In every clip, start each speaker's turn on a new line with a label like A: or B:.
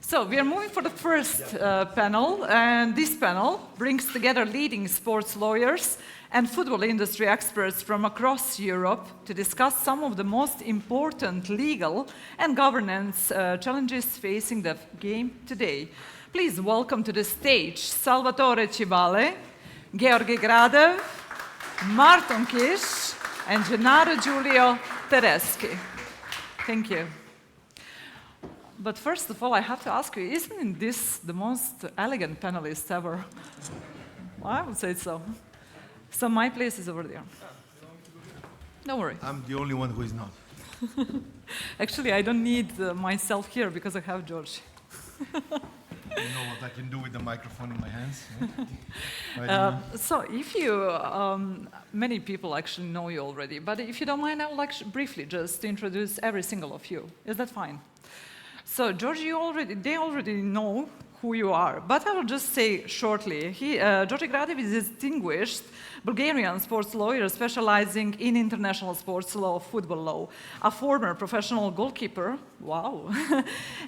A: So we are moving for the first panel, and this panel brings together leading sports lawyers and football industry experts from across Europe to discuss some of the most important legal and governance challenges facing the game today. Please welcome to the stage Salvatore Civale, Georgi Gradev, Márton and Gennaro Tedeschi. Thank you. But first of all, I have to ask you, isn't this the most elegant panelist ever? Well, I would say so. So my place is over there. Don't worry.
B: I'm the only one who is not.
A: Actually, I don't need myself here because I have Georgi.
B: You know what I can do with the microphone in my hands?
A: So if you, many people actually know you already, but if you don't mind, I would like briefly just introduce every single of you. Is that fine? So Georgi, they already know who you are, but I will just say shortly. Georgi Gradev is a distinguished Bulgarian sports lawyer specializing in international sports law, football law, a former professional goalkeeper. Wow.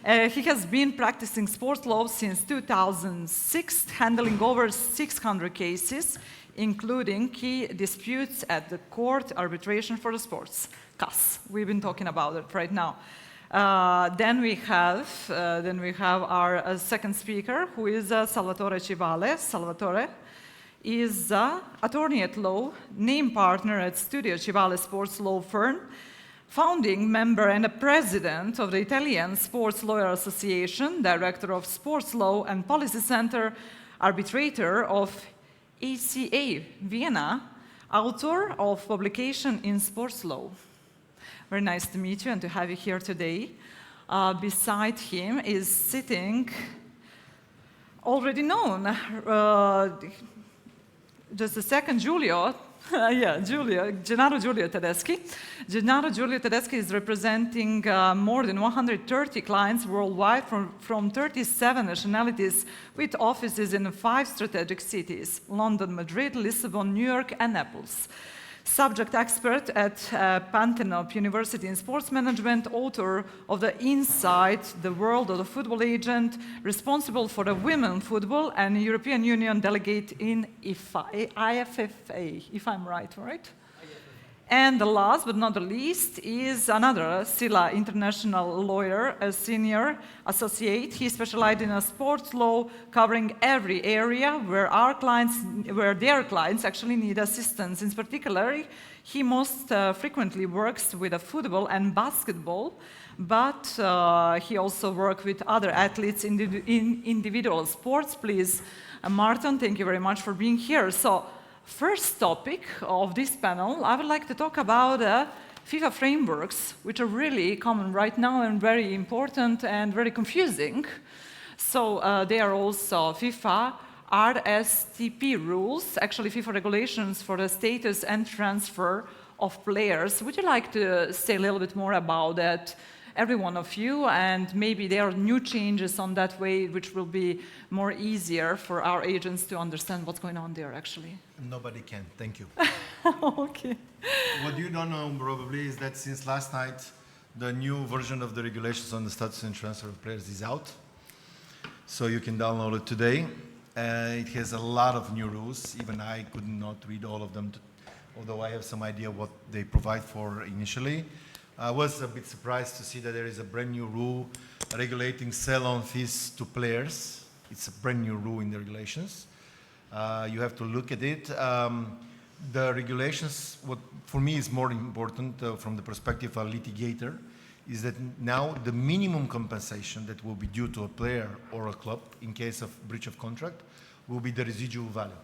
A: He has been practicing sports law since 2006, handling over 600 cases, including key disputes at the court arbitration for the sports, CAS. We've been talking about it right now. Then we have our second speaker, who is Salvatore Civale. Salvatore is attorney at law, named partner at Studio Civale Sports Law Firm, founding member and a president of the Italian Sports Lawyer Association, director of Sports Law and Policy Center, arbitrator of ACA Vienna, author of publication in sports law. Very nice to meet you and to have you here today. Beside him is sitting, already known, just a second, Gennaro Tedeschi. Gennaro Tedeschi is representing more than 130 clients worldwide from 37 nationalities with offices in 5 strategic cities: London, Madrid, Lisbon, New York, and Naples. Subject expert at Pantheon University in sports management, author of the Inside the World of the Football Agent, responsible for the women football and European Union delegate in IFFA, if I'm right? And the last but not the least is another SILA international lawyer, a senior associate. He specialized in sports law, covering every area where their clients actually need assistance. In particular, he most frequently works with football and basketball, but he also works with other athletes in individual sports. Please, Márton, thank you very much for being here. So, first topic of this panel, I would like to talk about FIFA frameworks, which are really common right now and very important and very confusing. So they are also FIFA RSTP rules, actually FIFA regulations for the status and transfer of players. Would you like to say a little bit more about that, every one of you, and maybe there are new changes on that way which will be more easier for our agents to understand what's going on there actually?
B: Nobody can, thank you.
A: Okay.
B: What you don't know probably is that since last night, the new version of the regulations on the status and transfer of players is out. So you can download it today. It has a lot of new rules. Even I could not read all of them, although I have some idea what they provide for initially. I was a bit surprised to see that there is a brand new rule regulating sell-on fees to players. It's a brand new rule in the regulations. You have to look at it. The regulations, what for me is more important from the perspective of a litigator, is that now the minimum compensation that will be due to a player or a club in case of breach of contract will be the residual value.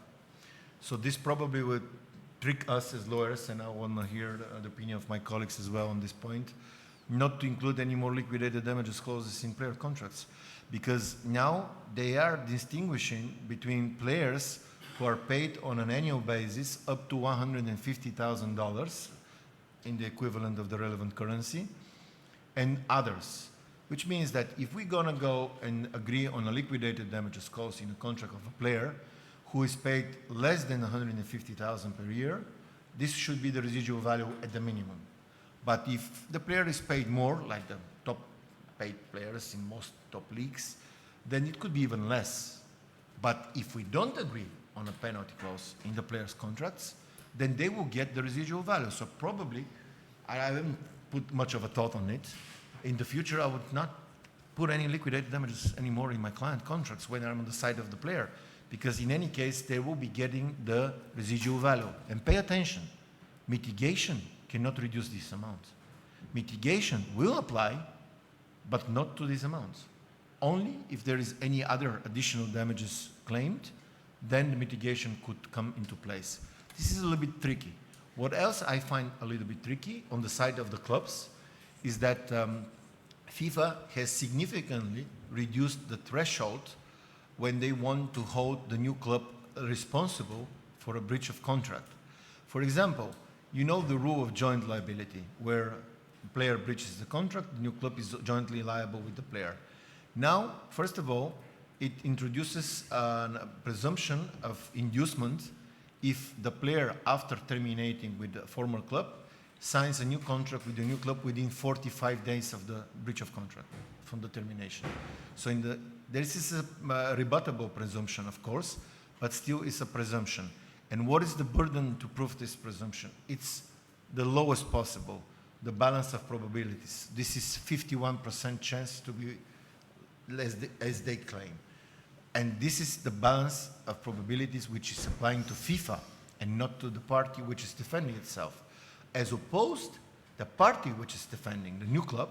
B: So this probably would trick us as lawyers, and I want to hear the opinion of my colleagues as well on this point, not to include any more liquidated damages clauses in player contracts, because now they are distinguishing between players who are paid on an annual basis up to $150,000 in the equivalent of the relevant currency, and others, which means that if we're going to go and agree on a liquidated damages clause in a contract of a player who is paid less than $150,000 per year, this should be the residual value at the minimum. But if the player is paid more, like the top paid players in most top leagues, then it could be even less. But if we don't agree on a penalty clause in the players' contracts, then they will get the residual value. So probably, I haven't put much of a thought on it. In the future, I would not put any liquidated damages anymore in my client contracts when I'm on the side of the player, because in any case, they will be getting the residual value. And pay attention, mitigation cannot reduce this amount. Mitigation will apply, but not to these amounts. Only if there is any other additional damages claimed, then the mitigation could come into place. This is a little bit tricky. What else I find a little bit tricky on the side of the clubs is that FIFA has significantly reduced the threshold when they want to hold the new club responsible for a breach of contract. For example, you know the rule of joint liability, where the player breaches the contract, the new club is jointly liable with the player. Now, first of all, it introduces a presumption of inducement if the player, after terminating with the former club, signs a new contract with the new club within 45 days of the breach of contract from the termination. So there is a rebuttable presumption, of course, but still it's a presumption. And what is the burden to prove this presumption? It's the lowest possible, the balance of probabilities. This is 51% chance to be as they claim. And this is the balance of probabilities which is applying to FIFA and not to the party which is defending itself. As opposed, the party which is defending, the new club,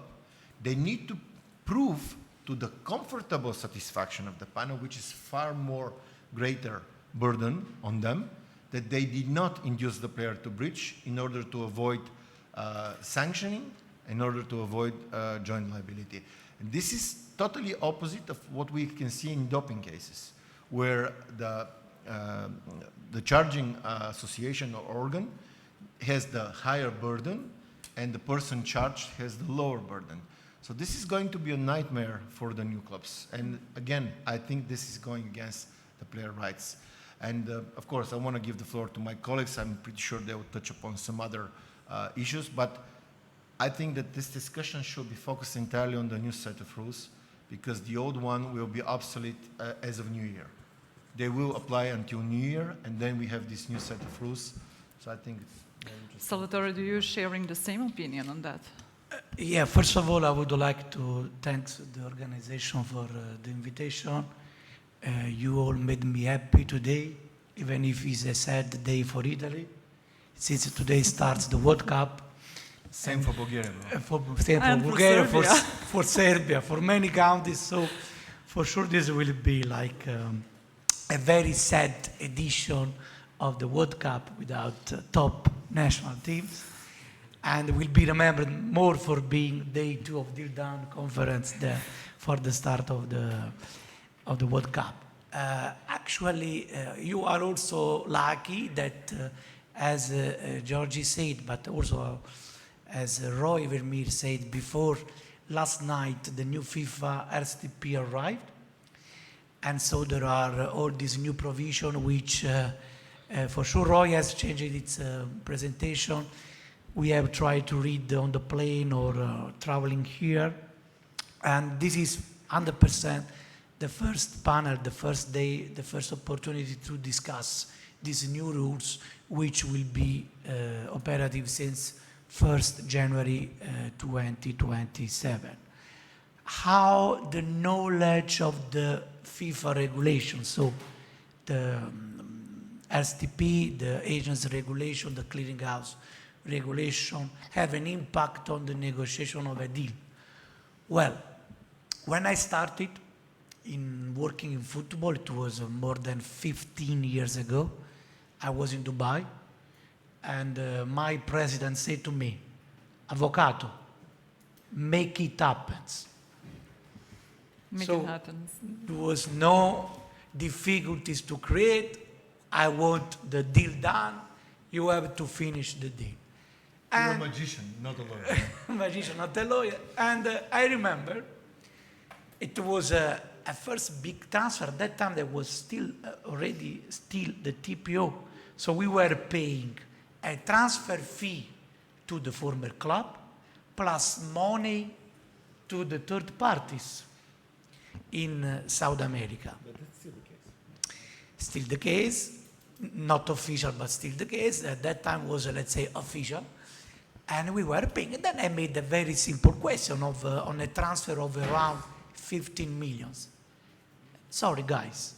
B: they need to prove to the comfortable satisfaction of the panel, which is far more greater burden on them, that they did not induce the player to breach in order to avoid sanctioning, in order to avoid joint liability. And this is totally opposite of what we can see in doping cases, where the charging association or organ has the higher burden and the person charged has the lower burden. So this is going to be a nightmare for the new clubs. And again, I think this is going against the player rights. And of course, I want to give the floor to my colleagues. I'm pretty sure they will touch upon some other issues, but I think that this discussion should be focused entirely on the new set of rules, because the old one will be obsolete as of New Year. They will apply until New Year, and then we have this new set of rules. So I think it's very interesting.
A: Salvatore, do you sharing the same opinion on that?
C: Yeah, first of all, I would like to thank the organization for the invitation. You all made me happy today, even if it's a sad day for Italy, since today starts the World Cup.
B: Same for Bulgaria.
C: Same for Bulgaria,
A: Serbia.
C: for Serbia, for many countries. So for sure this will be like a very sad edition of the World Cup without top national teams. And will be remembered more for being day 2 of Deal Down conference for the start of the World Cup. Actually, you are also lucky that, as Georgi said, but also as Roy Vermeer said before, last night the new FIFA RSTP arrived. And so there are all these new provisions which, for sure, Roy has changed its presentation. We have tried to read on the plane or traveling here. And this is 100% the first panel, the first day, the first opportunity to discuss these new rules, which will be operative since 1st January 2027. How the knowledge of the FIFA regulation, so the STP, the agents regulation, the clearinghouse regulation, have an impact on the negotiation of a deal? Well, when I started working in football, it was more than 15 years ago. I was in Dubai, and my president said to me, "Avvocato, make it happen."
A: Make
C: So
A: it happen.
C: there was no difficulties to create. I want the deal done. You have to finish the deal.
B: You're a magician, not a lawyer.
C: Magician, not a lawyer. And I remember it was a first big transfer. At that time, there was still the TPO. So we were paying a transfer fee to the former club plus money to the third parties. in South America.
B: But that's still the case.
C: Still the case, not official, but still the case. At that time was, let's say, official. And we were paying. And then I made a very simple question on a transfer of around 15 millions. Sorry, guys.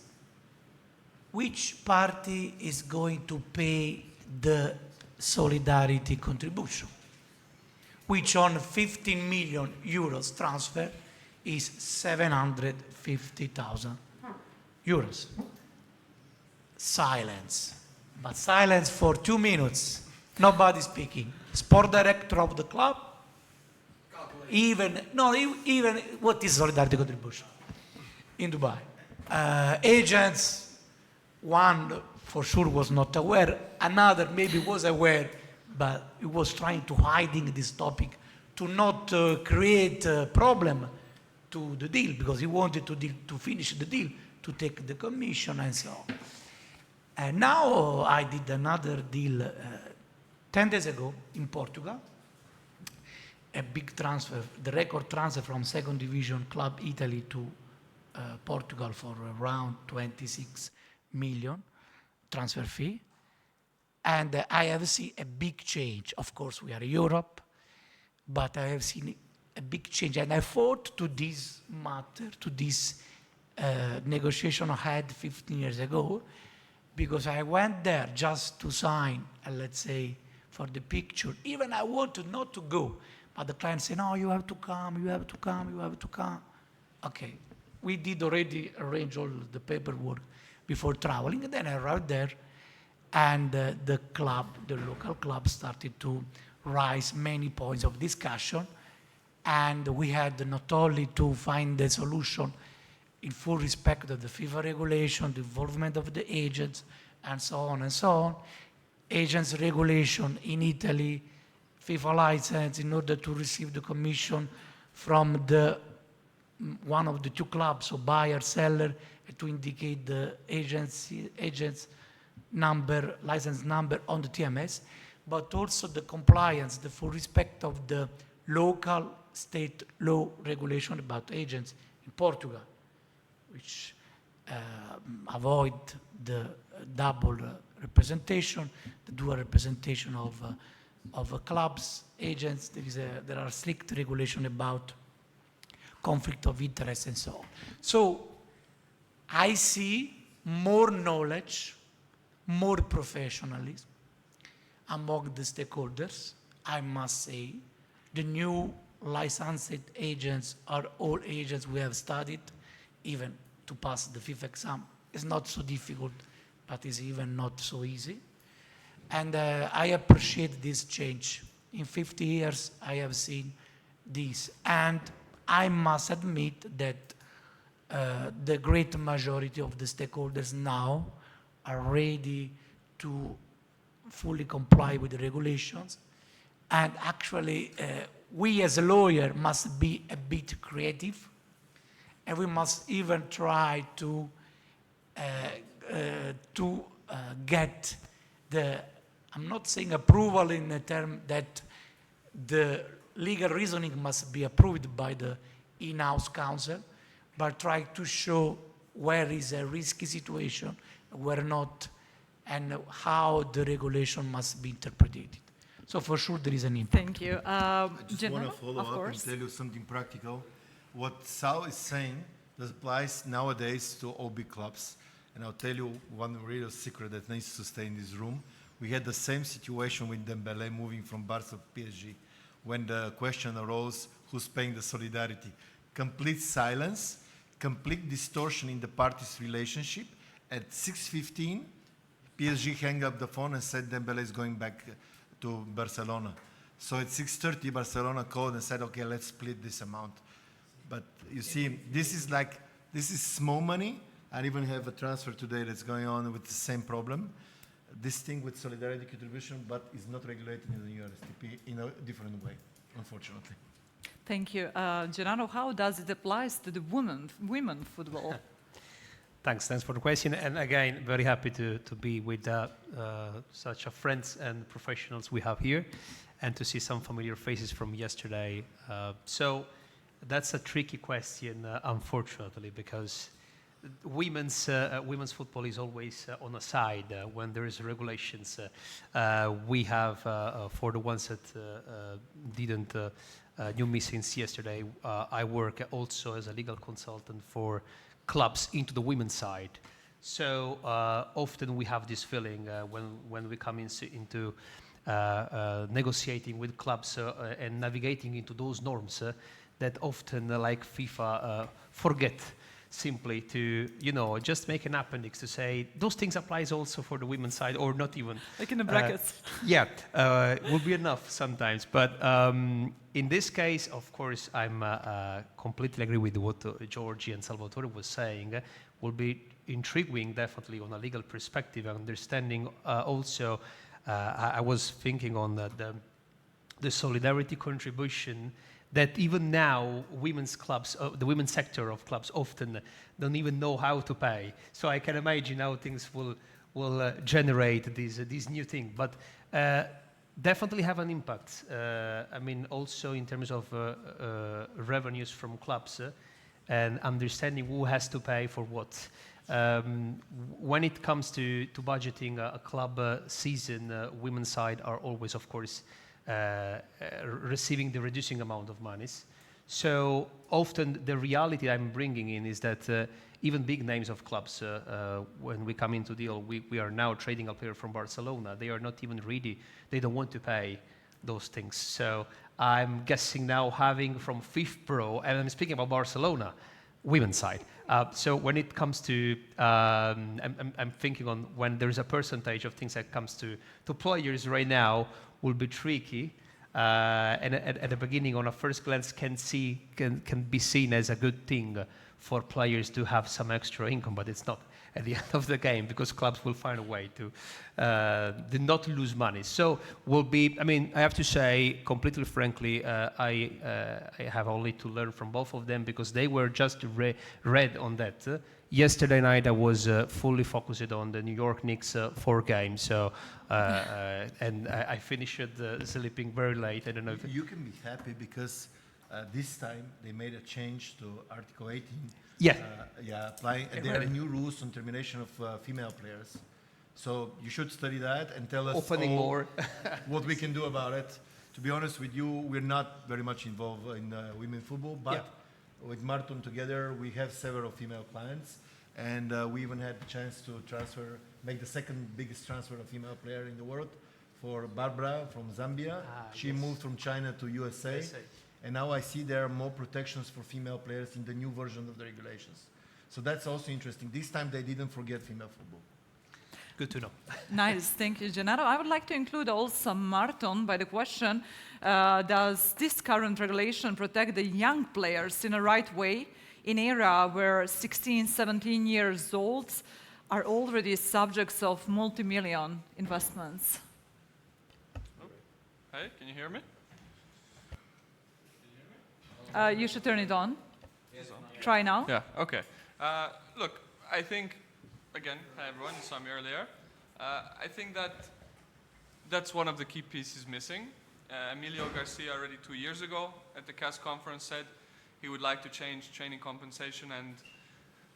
C: Which party is going to pay the solidarity contribution? Which on 15 million euros transfer is 750,000 euros. Silence. But silence for 2 minutes. Nobody speaking. Sport director of the club. Even what is solidarity contribution in Dubai? Agents. One for sure was not aware. Another maybe was aware, but he was trying to hiding this topic to not create a problem to the deal, because he wanted to finish the deal, to take the commission and so on. And now I did another deal 10 days ago in Portugal, a big transfer, the record transfer from second division club Italy to Portugal for around 26 million transfer fee. And I have seen a big change. Of course, we are Europe, but I have seen a big change. And I fought to this matter, to this negotiation I had 15 years ago, because I went there just to sign, let's say, for the picture. Even I wanted not to go, but the client said, no, you have to come, you have to come, you have to come. Okay, we did already arrange all the paperwork before traveling, and then I arrived there, and the local club started to raise many points of discussion, and we had not only to find the solution in full respect of the FIFA regulation, the involvement of the agents, and so on and so on. Agents regulation in Italy, FIFA license in order to receive the commission from one of the two clubs, so buyer, seller, to indicate the agent's number, license number on the TMS, but also the compliance, the full respect of the local state law regulation about agents in Portugal, which avoid the double representation, the dual representation of clubs, agents. There are strict regulation about conflict of interest and so on. So I see more knowledge, more professionalism among the stakeholders. I must say, the new licensed agents are all agents we have studied, even to pass the FIFA exam. It's not so difficult, but it's even not so easy. And I appreciate this change. In 50 years, I have seen this. And I must admit that the great majority of the stakeholders now are ready to fully comply with the regulations. And actually, we as a lawyer must be a bit creative, and we must even try to get the, I'm not saying approval in the term that the legal reasoning must be approved by the in-house counsel, but try to show where is a risky situation, where not, and how the regulation must be interpreted. So for sure there is an impact.
A: Thank you.
B: I just want
A: Gennaro,
B: to follow
A: of
B: up
A: course.
B: and tell you something practical. What Sal is saying that applies nowadays to all big clubs. And I'll tell you one real secret that needs to stay in this room. We had the same situation with Dembélé moving from Barca to PSG. When the question arose, who's paying the solidarity? Complete silence, complete distortion in the parties' relationship. At 6:15, PSG hung up the phone and said Dembélé is going back to Barcelona. So at 6:30, Barcelona called and said, okay, let's split this amount. But you see, this is small money. I even have a transfer today that's going on with the same problem. This thing with solidarity contribution, but is not regulated in the URSTP in a different way, unfortunately.
A: Thank you. Gennaro, how does it apply to the women football?
D: Thanks for the question. And again, very happy to be with such a friends and professionals we have here, and to see some familiar faces from yesterday. So That's a tricky question, unfortunately, because women's football is always on a side when there is regulations. We have, for the ones that didn't knew me since yesterday, I work also as a legal consultant for clubs into the women's side. So often we have this feeling when we come into negotiating with clubs and navigating into those norms that often, like FIFA, forget simply to, just make an appendix to say those things applies also for the women's side, or not even.
A: Like in the brackets.
D: Would be enough sometimes. But in this case, of course, I'm completely agree with what Georgi and Salvatore was saying. Will be intriguing, definitely, on a legal perspective, understanding also. I was thinking on the solidarity contribution that even now women's clubs, the women's sector of clubs often don't even know how to pay. So I can imagine how things will generate these new things. But definitely have an impact. I mean, also in terms of revenues from clubs and understanding who has to pay for what. When it comes to budgeting a club season, women's side are always, of course, receiving the reducing amount of monies. So often the reality I'm bringing in is that even big names of clubs, when we come into deal, we are now trading a player from Barcelona. They are not even ready. They don't want to pay those things. So I'm guessing now having from Fifth Pro, and I'm speaking about Barcelona, women's side. So when it comes to, I'm thinking on when there's a percentage of things that comes to players right now will be tricky. And at the beginning, on a first glance, can be seen as a good thing for players to have some extra income, but it's not at the end of the game, because clubs will find a way to not lose money. So will be, I mean, I have to say, completely frankly, I have only to learn from both of them, because they were just read on that. Yesterday night, I was fully focused on the New York Knicks 4 games, so and I finished sleeping very late. I don't know if
B: you can be happy because this time they made a change to Article 18.
D: Yeah.
B: Applying. And there are new rules on termination of female players. So you should study that and tell us
D: opening more
B: what we can do about it. To be honest with you, we're not very much involved in women football, but with Márton together, we have several female clients, and we even had the chance to make the second biggest transfer of female player in the world for Barbara from Zambia. She moved from China to USA. And now I see there are more protections for female players in the new version of the regulations. So that's also interesting. This time they didn't forget female football.
D: Good to know.
A: Nice, thank you, Gennaro. I would like to include also Márton by the question, does this current regulation protect the young players in a right way in an era where 16, 17 years old are already subjects of multi-million investments?
E: Hey, can you hear me?
A: You should turn it on. Try now.
E: Yeah, okay. Look, I think, again, hi everyone, you saw me earlier. I think that's one of the key pieces missing. Emilio Garcia already 2 years ago at the CAS conference said he would like to change training compensation and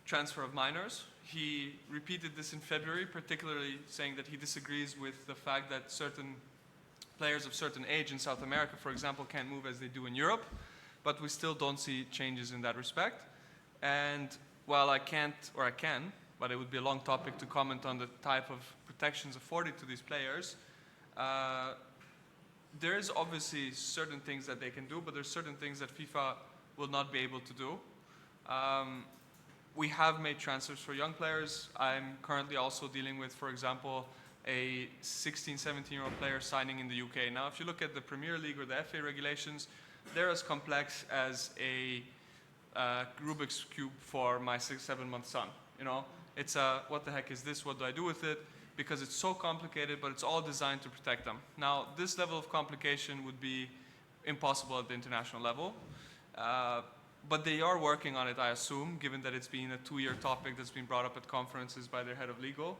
E: transfer of minors. He repeated this in February, particularly saying that he disagrees with the fact that certain players of certain age in South America, for example, can't move as they do in Europe. But we still don't see changes in that respect. And while I can't, or I can, but it would be a long topic to comment on the type of protections afforded to these players, there is obviously certain things that they can do, but there's certain things that FIFA will not be able to do. We have made transfers for young players. I'm currently also dealing with, for example, a 16, 17-year-old player signing in the UK. Now, if you look at the Premier League or the FA regulations, they're as complex as a Rubik's Cube for my 6-7-month son. You know, it's what the heck is this? What do I do with it? Because it's so complicated, but it's all designed to protect them. Now, this level of complication would be impossible at the international level. But they are working on it, I assume, given that it's been a 2-year topic that's been brought up at conferences by their head of legal.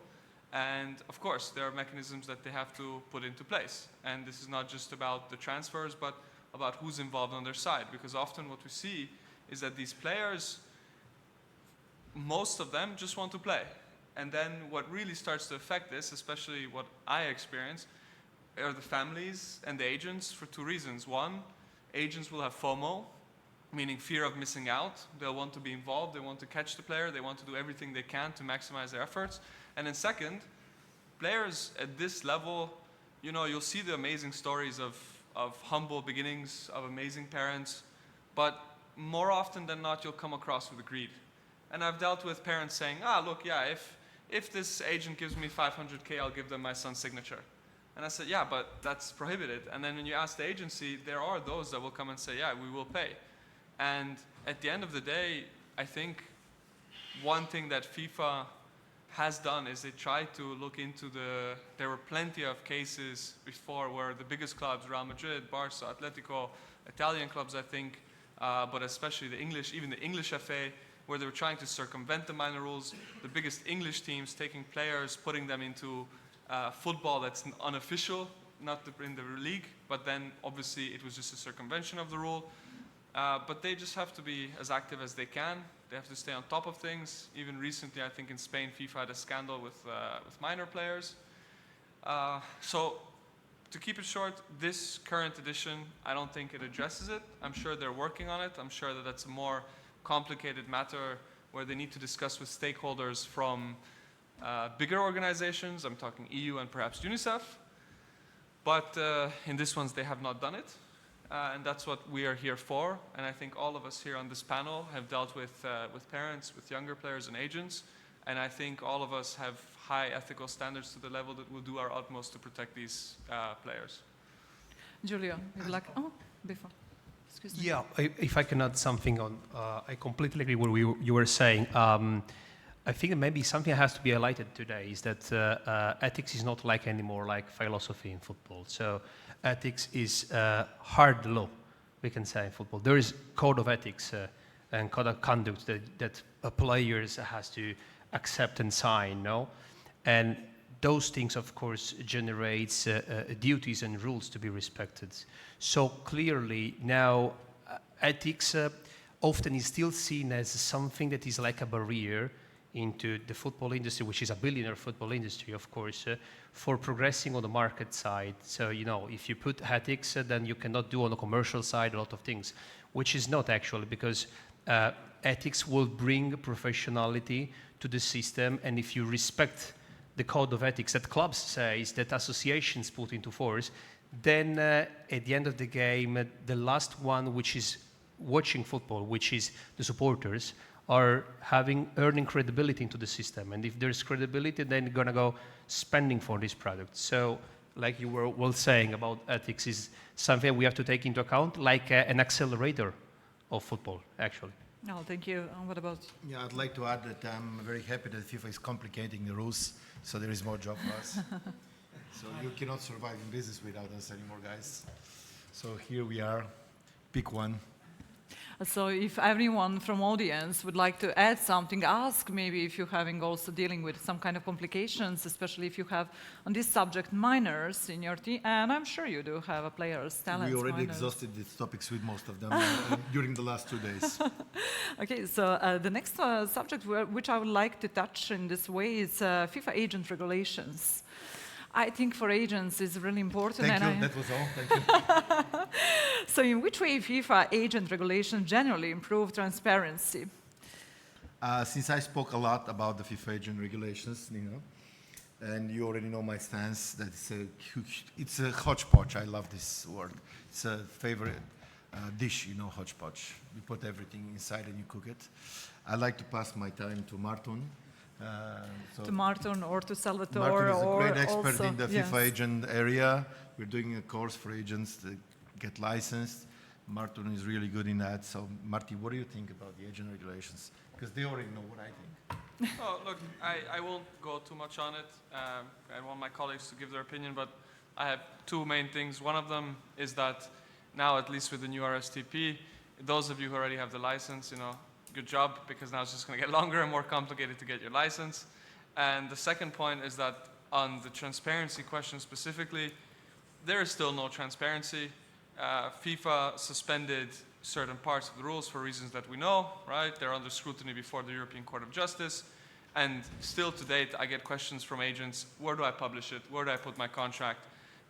E: And of course, there are mechanisms that they have to put into place. And this is not just about the transfers, but about who's involved on their side. Because often what we see is that these players, most of them just want to play. And then what really starts to affect this, especially what I experience, are the families and the agents for two reasons. One, agents will have FOMO, meaning fear of missing out. They'll want to be involved, they want to catch the player, they want to do everything they can to maximize their efforts. And then second, players at this level, you know, you'll see the amazing stories of humble beginnings, of amazing parents, but more often than not, you'll come across with greed. And I've dealt with parents saying, look, yeah, if this agent gives me 500K, I'll give them my son's signature. And I said, yeah, but that's prohibited. And then when you ask the agency, there are those that will come and say, yeah, we will pay. And at the end of the day, I think one thing that FIFA has done is they tried to look into there were plenty of cases before where the biggest clubs, Real Madrid, Barca, Atletico, Italian clubs, I think, but especially even the English FA, where they were trying to circumvent the minor rules, the biggest English teams taking players, putting them into football that's unofficial, not in the league, but then obviously it was just a circumvention of the rule. But they just have to be as active as they can. They have to stay on top of things. Even recently, I think in Spain, FIFA had a scandal with minor players. So to keep it short, this current edition, I don't think it addresses it. I'm sure they're working on it. I'm sure that that's a more complicated matter where they need to discuss with stakeholders from bigger organizations. I'm talking EU and perhaps UNICEF. But in this one, they have not done it. And that's what we are here for. And I think all of us here on this panel have dealt with parents, with younger players and agents. And I think all of us have high ethical standards to the level that we'll do our utmost to protect these players.
A: Giulio, you'd like, before. Excuse me.
D: Yeah, if I can add something on, I completely agree with what you were saying. I think that maybe something that has to be highlighted today is that ethics is not like anymore like philosophy in football. So ethics is hard law, we can say, in football. There is code of ethics and code of conduct that players has to accept and sign, no? And those things, of course, generates duties and rules to be respected. So clearly now ethics often is still seen as something that is like a barrier into the football industry, which is a billionaire football industry, of course, for progressing on the market side. So, you know, if you put ethics, then you cannot do on the commercial side a lot of things, which is not actually, because ethics will bring professionality to the system. And if you respect the code of ethics that clubs says, that associations put into force, then at the end of the game, the last one, which is watching football, which is the supporters, are earning credibility into the system. And if there's credibility, then you're gonna go spending for this product. So like you were well saying about ethics is something we have to take into account, like an accelerator of football, actually.
A: No, thank you. What about?
B: Yeah, I'd like to add that I'm very happy that FIFA is complicating the rules, so there is more job for us. So you cannot survive in business without us anymore, guys. So here we are, pick one.
A: So if anyone from audience would like to add something, ask maybe if you're having also dealing with some kind of complications, especially if you have on this subject minors in your team, and I'm sure you do have a player's talents.
B: We already
A: minors.
B: exhausted these topics with most of them during the last 2 days.
A: Okay, so the next subject which I would like to touch in this way is FIFA agent regulations. I think for agents is really important.
B: Thank you, that was all, thank you.
A: So in which way FIFA agent regulations generally improve transparency?
B: Since I spoke a lot about the FIFA agent regulations, and you already know my stance, that it's a hodgepodge. I love this word. It's a favorite dish, hodgepodge. You put everything inside and you cook it. I like to pass my time to Márton.
A: To Márton or to Salvatore.
B: Márton is a
A: or
B: great expert
A: also,
B: in the FIFA agent area. We're doing a course for agents to get licensed. Márton is really good in that. So, Marty, what do you think about the agent regulations? Because they already know what I think.
E: Oh, look, I won't go too much on it. I want my colleagues to give their opinion, but I have two main things. One of them is that now, at least with the new RSTP, those of you who already have the license, good job, because now it's just going to get longer and more complicated to get your license. And the second point is that on the transparency question specifically, there is still no transparency. FIFA suspended certain parts of the rules for reasons that we know, right? They're under scrutiny before the European Court of Justice. And still to date, I get questions from agents, where do I publish it? Where do I put my contract?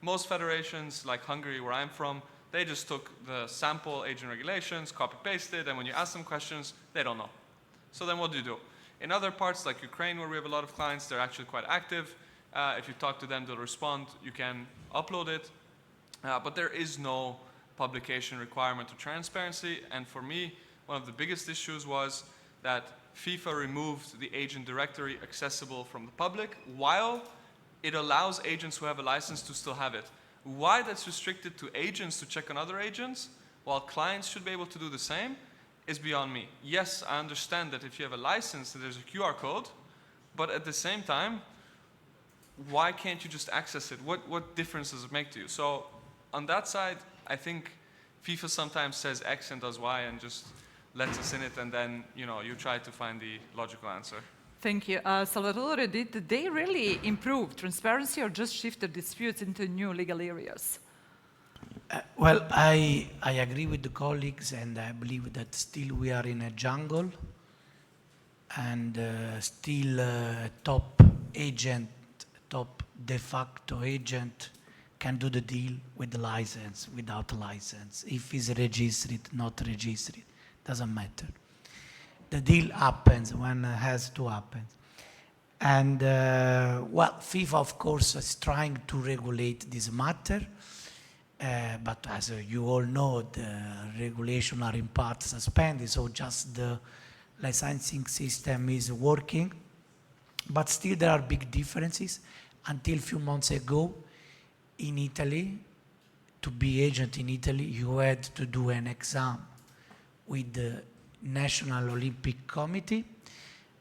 E: Most federations, like Hungary, where I'm from, they just took the sample agent regulations, copy-pasted, and when you ask them questions, they don't know. So then what do you do? In other parts, like Ukraine, where we have a lot of clients, they're actually quite active. If you talk to them, they'll respond. You can upload it. But there is no publication requirement or transparency. And for me, one of the biggest issues was that FIFA removed the agent directory accessible from the public while it allows agents who have a license to still have it. Why that's restricted to agents to check on other agents while clients should be able to do the same is beyond me. Yes, I understand that if you have a license, that there's a QR code, but at the same time, why can't you just access it? What difference does it make to you? So on that side, I think FIFA sometimes says X and does Y and just lets us in it, and then you try to find the logical answer.
A: Thank you. Salvatore, did they really improve transparency or just shifted disputes into new legal areas?
C: Well, I agree with the colleagues, and I believe that still we are in a jungle, and still top agent, top de facto agent can do the deal with the license, without a license. If it's registered, not registered, doesn't matter. The deal happens when it has to happen. And well, FIFA, of course, is trying to regulate this matter. But as you all know, the regulations are in part suspended, so just the licensing system is working. But still there are big differences. Until a few months ago, in Italy, to be agent in Italy, you had to do an exam with the National Olympic Committee.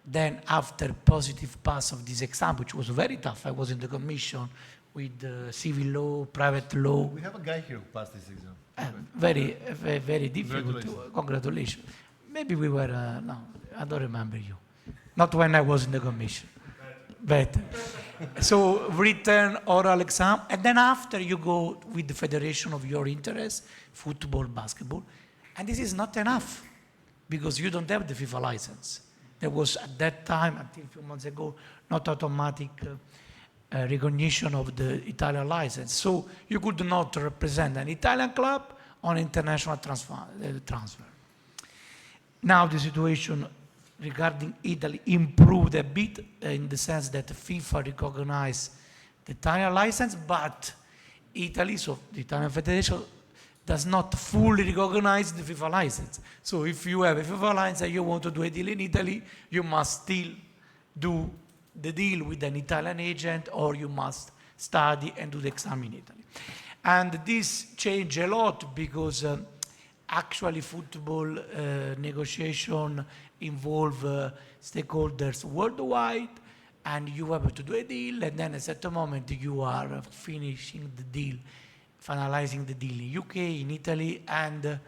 C: Then after positive pass of this exam, which was very tough, I was in the commission with civil law, private law.
B: We have a guy here who passed this exam.
C: Very difficult. Congratulations. Maybe we were, no, I don't remember you. Not when I was in the commission. Better. So written oral exam, and then after you go with the federation of your interest, football, basketball, and this is not enough because you don't have the FIFA license. There was at that time, until a few months ago, not automatic recognition of the Italian license. So you could not represent an Italian club on international transfer. Now the situation regarding Italy improved a bit in the sense that FIFA recognized the Italian license, but Italy, so the Italian Federation, does not fully recognize the FIFA license. So if you have a FIFA license and you want to do a deal in Italy, you must still do the deal with an Italian agent, or you must study and do the exam in Italy. And this changed a lot because actually football negotiation involve stakeholders worldwide, and you have to do a deal, and then at a certain moment you are finishing the deal, finalizing the deal in UK, in Italy, and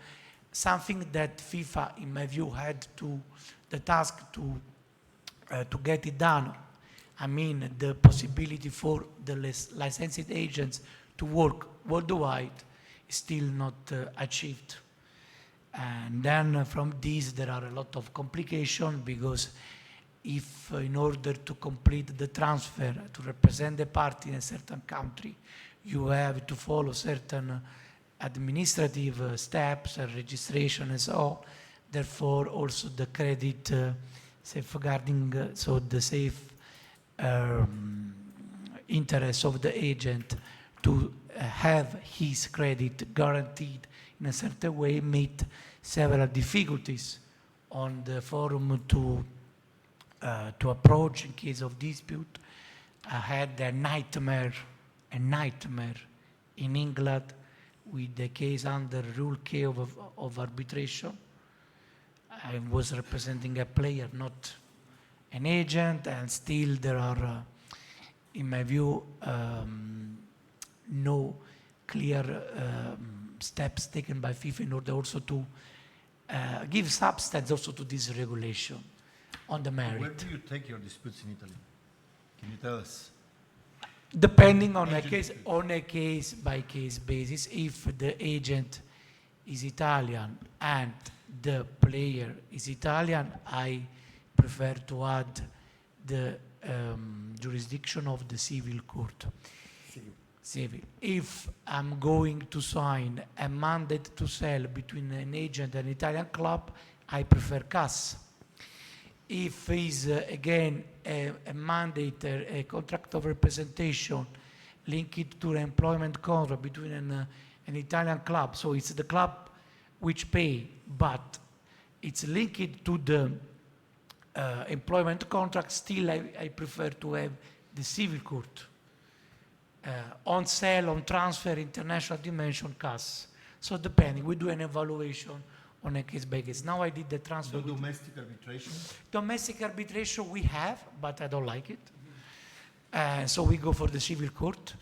C: something that FIFA, in my view, had the task to get it done. I mean, the possibility for the licensed agents to work worldwide is still not achieved. And then from this, there are a lot of complications because if in order to complete the transfer, to represent the party in a certain country, you have to follow certain administrative steps and registration and so on. Therefore, also the credit safeguarding, so the safe interest of the agent to have his credit guaranteed in a certain way meet several difficulties on the forum to approach in case of dispute. I had a nightmare in England with the case under Rule K of arbitration. I was representing a player, not an agent, and still there are, in my view, no clear steps taken by FIFA in order also to give substance also to this regulation on the merit.
B: Where do you take your disputes in Italy? Can you tell us?
C: Depending on a case by case basis, if the agent is Italian and the player is Italian, I prefer to add the jurisdiction of the civil court. Civil. If I'm going to sign a mandate to sell between an agent and an Italian club, I prefer CAS. If is again a mandate, a contract of representation linked to an employment contract between an Italian club, so it's the club which pay, but it's linked to the employment contract, still I prefer to have the civil court. On sale, on transfer, international dimension, CAS. So depending, we do an evaluation on a case by case. Now I did the transfer.
B: The domestic arbitration?
C: Domestic arbitration we have, but I don't like it. So we go for the civil court,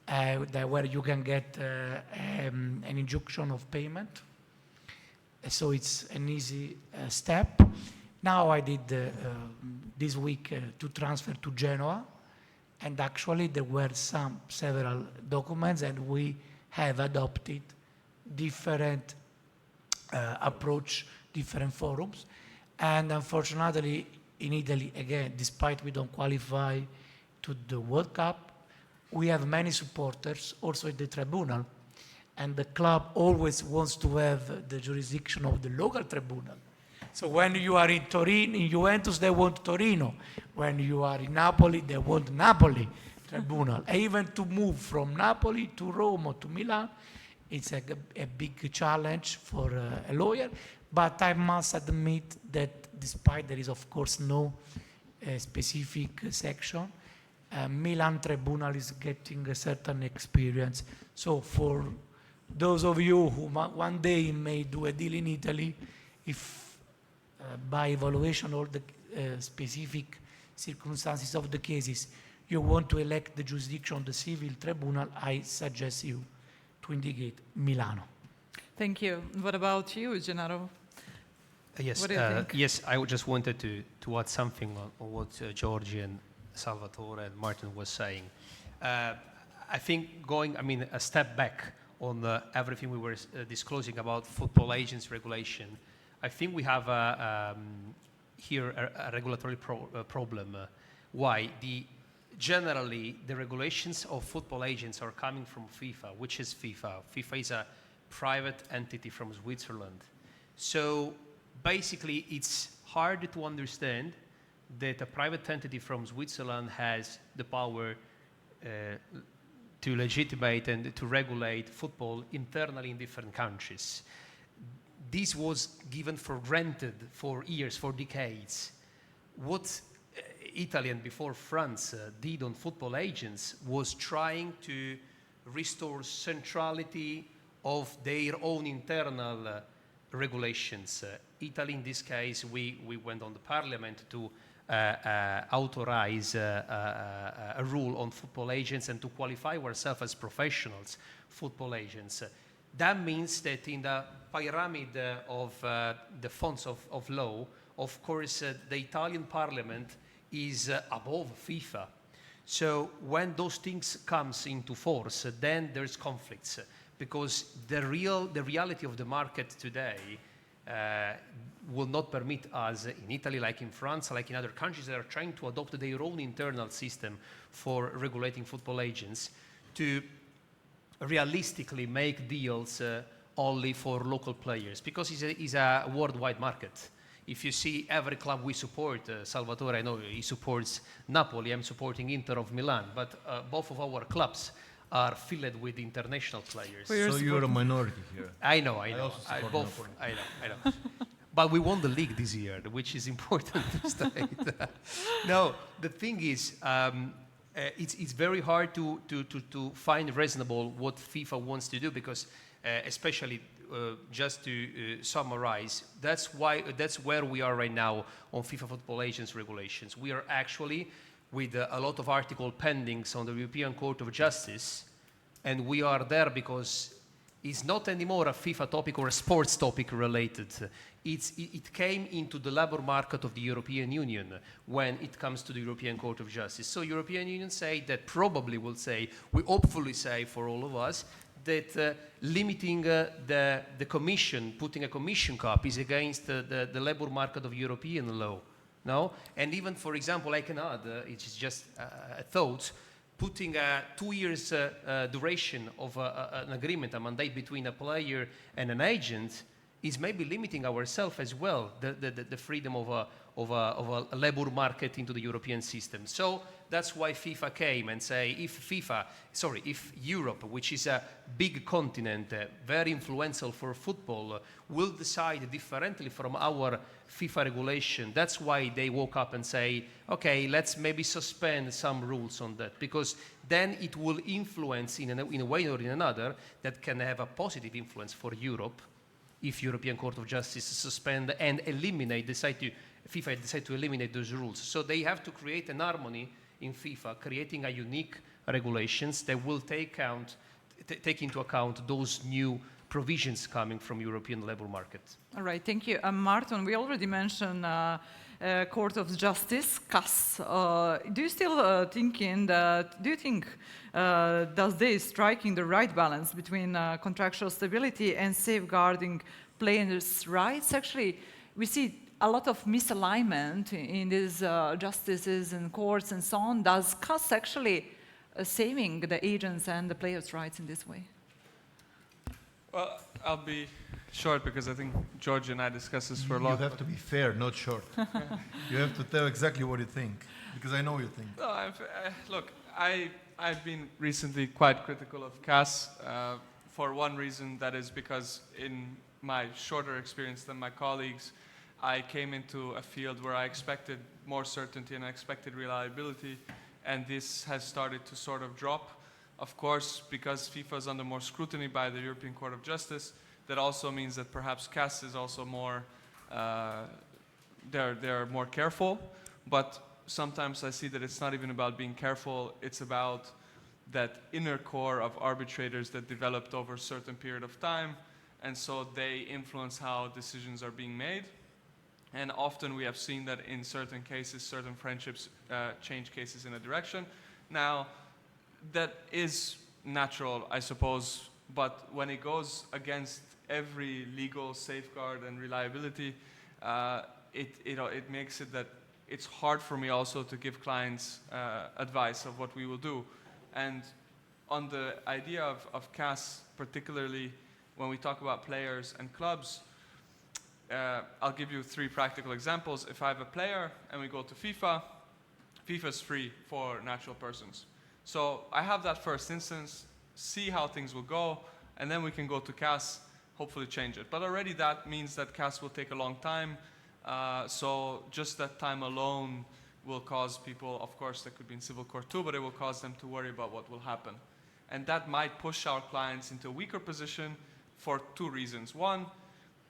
C: where you can get an injunction of payment. So it's an easy step. Now I did this week to transfer to Genoa, and actually there were several documents, and we have adopted different approach, different forums. And unfortunately, in Italy, again, despite we don't qualify to the World Cup, we have many supporters also in the tribunal. And the club always wants to have the jurisdiction of the local tribunal. So when you are in Torino, in Juventus, they want Torino. When you are in Napoli, they want Napoli tribunal. And even to move from Napoli to Rome or to Milan, it's a big challenge for a lawyer. But I must admit that despite there is, of course, no specific section, Milan tribunal is getting a certain experience. So for those of you who one day may do a deal in Italy, if by evaluation all the specific circumstances of the cases, you want to elect the jurisdiction of the civil tribunal, I suggest you to indicate Milano.
A: Thank you. What about you, Gennaro?
D: Yes,
A: What do you think?
D: yes. I just wanted to add something on what Georgi and Salvatore and Márton was saying. I think going, a step back on everything we were disclosing about football agents regulation, I think we have here a regulatory problem. Why? Generally, the regulations of football agents are coming from FIFA. Which is FIFA? FIFA is a private entity from Switzerland. So basically, it's hard to understand that a private entity from Switzerland has the power to legitimate and to regulate football internally in different countries. This was given for granted for years, for decades. What Italy and before France did on football agents was trying to restore centrality of their own internal regulations. Italy, in this case, we went on the parliament to authorize a rule on football agents and to qualify ourselves as professionals, football agents. That means that in the pyramid of the fonts of law, of course, the Italian parliament is above FIFA. So when those things comes into force, then there's conflicts, because the reality of the market today will not permit us in Italy, like in France, like in other countries that are trying to adopt their own internal system for regulating football agents, to realistically make deals only for local players, because it's a worldwide market. If you see every club we support, Salvatore, I know he supports Napoli, I'm supporting Inter of Milan, but both of our clubs are filled with international players.
A: So
B: You're a minority here.
D: I know.
B: I also support Napoli.
D: I know. But we won the league this year, which is important to state. No, the thing is, it's very hard to find reasonable what FIFA wants to do, because especially just to summarize, that's where we are right now on FIFA football agents regulations. We are actually with a lot of article pendings on the European Court of Justice, and we are there because is not anymore a FIFA topic or a sports topic related. It came into the labor market of the European Union when it comes to the European Court of Justice. So European Union say that probably will say, we hopefully say for all of us, that limiting the commission, putting a commission cap is against the labor market of European law. No? And even, for example, I can add, it's just a thought, putting a 2 years duration of an agreement, a mandate between a player and an agent, is maybe limiting ourselves as well, the freedom of a labor market into the European system. So that's why FIFA came and say, if Europe, which is a big continent, very influential for football, will decide differently from our FIFA regulation, that's why they woke up and say, okay, let's maybe suspend some rules on that, because then it will influence in a way or in another that can have a positive influence for Europe if European Court of Justice suspend and eliminate, FIFA decide to eliminate those rules. So they have to create an harmony in FIFA, creating a unique regulations that will take into account those new provisions coming from European labor market.
A: All right, thank you. Márton, we already mentioned Court of Justice, CAS. Do you still do you think does they striking the right balance between contractual stability and safeguarding players' rights? Actually, we see a lot of misalignment in these justices and courts and so on. Does CAS actually saving the agents and the players' rights in this way?
E: Well, I'll be short because I think Georgi and I discussed this for a long
B: You have to be fair, not short. You have to tell exactly what you think, because I know you think.
E: No, look, I've been recently quite critical of CAS for one reason, that is because in my shorter experience than my colleagues, I came into a field where I expected more certainty and I expected reliability, and this has started to sort of drop. Of course, because FIFA is under more scrutiny by the European Court of Justice, that also means that perhaps CAS is also more, they're more careful. But sometimes I see that it's not even about being careful, it's about that inner core of arbitrators that developed over a certain period of time, and so they influence how decisions are being made. And often we have seen that in certain cases, certain friendships change cases in a direction. Now, that is natural, I suppose, but when it goes against every legal safeguard and reliability, it makes it that it's hard for me also to give clients advice of what we will do. And on the idea of CAS, particularly when we talk about players and clubs, I'll give you 3 practical examples. If I have a player and we go to FIFA, FIFA is free for natural persons. So I have that first instance, see how things will go, and then we can go to CAS, hopefully change it. But already that means that CAS will take a long time, so just that time alone will cause people, of course, that could be in civil court too, but it will cause them to worry about what will happen. And that might push our clients into a weaker position for 2 reasons. One,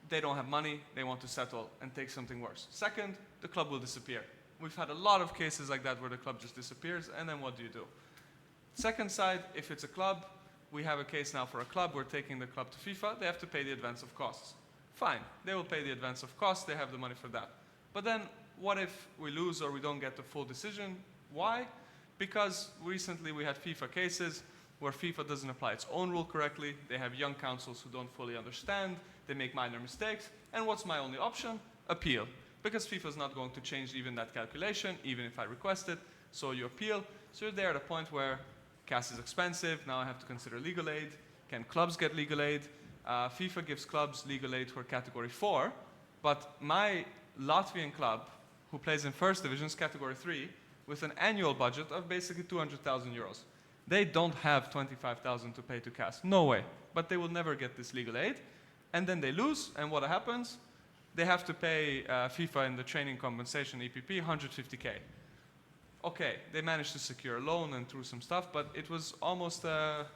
E: they don't have money, they want to settle and take something worse. Second, the club will disappear. We've had a lot of cases like that where the club just disappears, and then what do you do? Second side, if it's a club, we have a case now for a club, we're taking the club to FIFA, they have to pay the advance of costs. Fine, they will pay the advance of costs, they have the money for that. But then, what if we lose or we don't get the full decision? Why? Because recently we had FIFA cases where FIFA doesn't apply its own rule correctly, they have young counsels who don't fully understand, they make minor mistakes, and what's my only option? Appeal. Because FIFA is not going to change even that calculation, even if I request it, so you appeal. So you're there at a point where CAS is expensive, now I have to consider legal aid. Can clubs get legal aid? FIFA gives clubs legal aid for category 4, but my Latvian club, who plays in first division, is category 3, with an annual budget of basically 200,000 euros. They don't have 25,000 to pay to CAS, no way. But they will never get this legal aid, and then they lose, and what happens? They have to pay FIFA in the training compensation, EPP, 150K. Okay, they managed to secure a loan and through some stuff, but it was almost a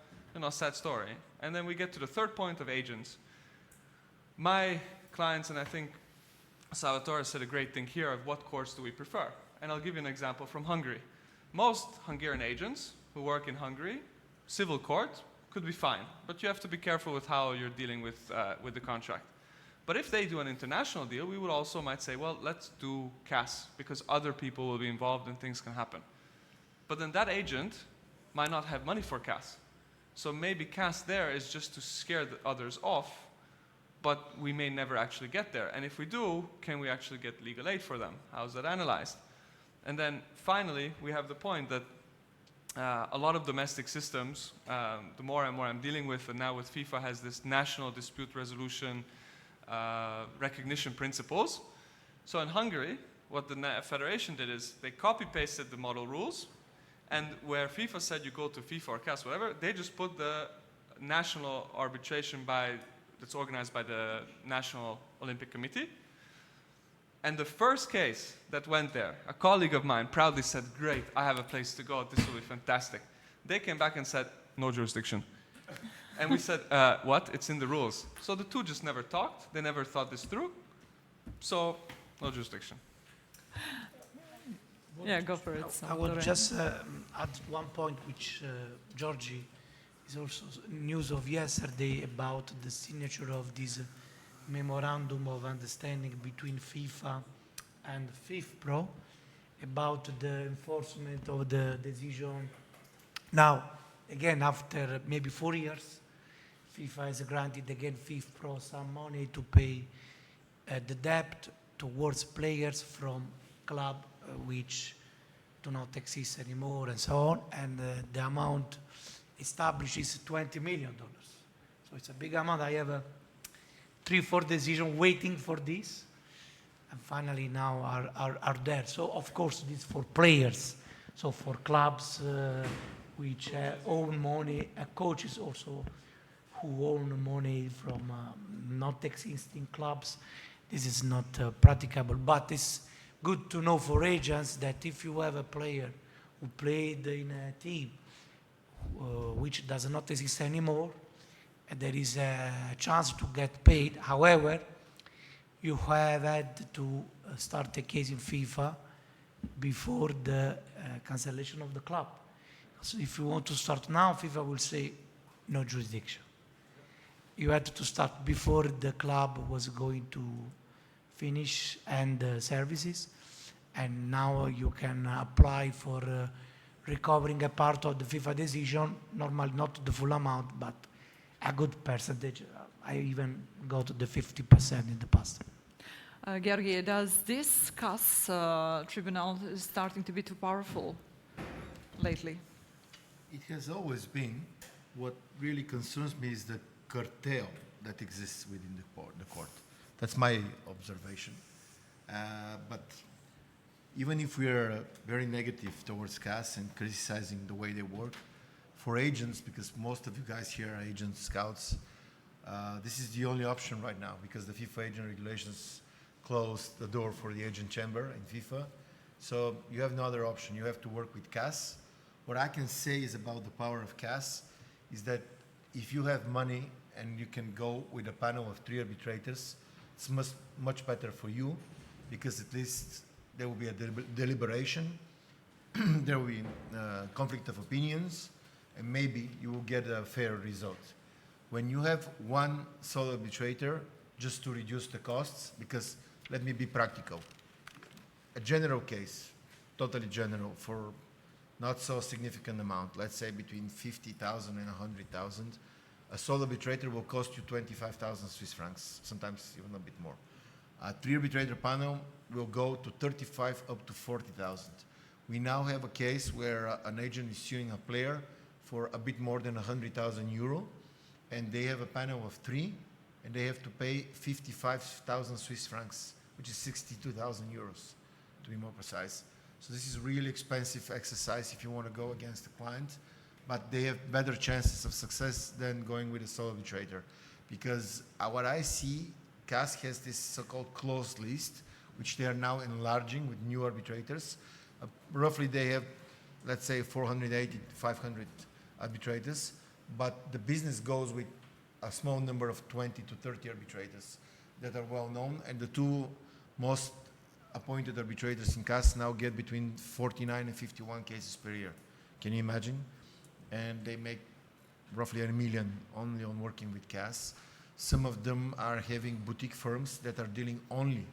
E: sad story. And then we get to the third point of agents. My clients, and I think Salvatore said a great thing here of what courts do we prefer. And I'll give you an example from Hungary. Most Hungarian agents who work in Hungary, civil court, could be fine. But you have to be careful with how you're dealing with the contract. But if they do an international deal, we would also might say, well, let's do CAS because other people will be involved and things can happen. But then that agent might not have money for CAS. So maybe CAS there is just to scare the others off, but we may never actually get there. And if we do, can we actually get legal aid for them? How's that analyzed? And then finally, we have the point that a lot of domestic systems, the more and more I'm dealing with, and now with FIFA has this national dispute resolution recognition principles. So in Hungary, what the federation did is they copy-pasted the model rules, and where FIFA said you go to FIFA or CAS, whatever, they just put the national arbitration that's organized by the National Olympic Committee. And the first case that went there, a colleague of mine proudly said, great, I have a place to go, this will be fantastic. They came back and said, no jurisdiction. And we said, what? It's in the rules. So the two just never talked, they never thought this through, so no jurisdiction.
A: Yeah, go for it.
C: I would
A: Salvatore.
C: just add one point which Georgi is also news of yesterday about the signature of this memorandum of understanding between FIFA and FIFPro about the enforcement of the decision. Now, again, after maybe 4 years, FIFA has granted again FIFPro some money to pay the debt towards players from club which do not exist anymore and so on, and the amount established is $20 million. So it's a big amount. I have 3-4 decisions waiting for this, and finally now are there. So of course this for players, so for clubs which own money, coaches also who own money from not existing clubs, this is not practicable, but it's good to know for agents that if you have a player who played in a team which does not exist anymore, there is a chance to get paid. However, you have had to start a case in FIFA before the cancellation of the club. So if you want to start now, FIFA will say no jurisdiction. You had to start before the club was going to finish and services, and now you can apply for recovering a part of the FIFA decision, normally not the full amount, but a good percentage. I even got the 50% in the past.
A: Georgi, does this CAS tribunal is starting to be too powerful lately?
B: It has always been. What really concerns me is the cartel that exists within the court. That's my observation. But even if we are very negative towards CAS and criticizing the way they work, for agents, because most of you guys here are agents, scouts, this is the only option right now because the FIFA agent regulations closed the door for the agent chamber in FIFA. So you have no other option. You have to work with CAS. What I can say is about the power of CAS is that if you have money and you can go with a panel of 3 arbitrators, it's much better for you because at least there will be a deliberation, there will be conflict of opinions, and maybe you will get a fair result. When you have one sole arbitrator, just to reduce the costs, because let me be practical. A general case, totally general, for not so significant amount, let's say between 50,000 and 100,000, a sole arbitrator will cost you 25,000 Swiss francs, sometimes even a bit more. A 3 arbitrator panel will go to 35 up to 40,000. We now have a case where an agent is suing a player for a bit more than 100,000 euro, and they have a panel of 3, and they have to pay 55,000 Swiss francs, which is 62,000 euros, to be more precise. So this is a really expensive exercise if you want to go against the client, but they have better chances of success than going with a sole arbitrator. Because what I see, CAS has this so-called closed list, which they are now enlarging with new arbitrators. Roughly they have, let's say, 480 to 500 arbitrators, but the business goes with a small number of 20 to 30 arbitrators that are well known, and the 2 most appointed arbitrators in CAS now get between 49 and 51 cases per year. Can you imagine? And they make roughly a million only on working with CAS. Some of them are having boutique firms that are dealing only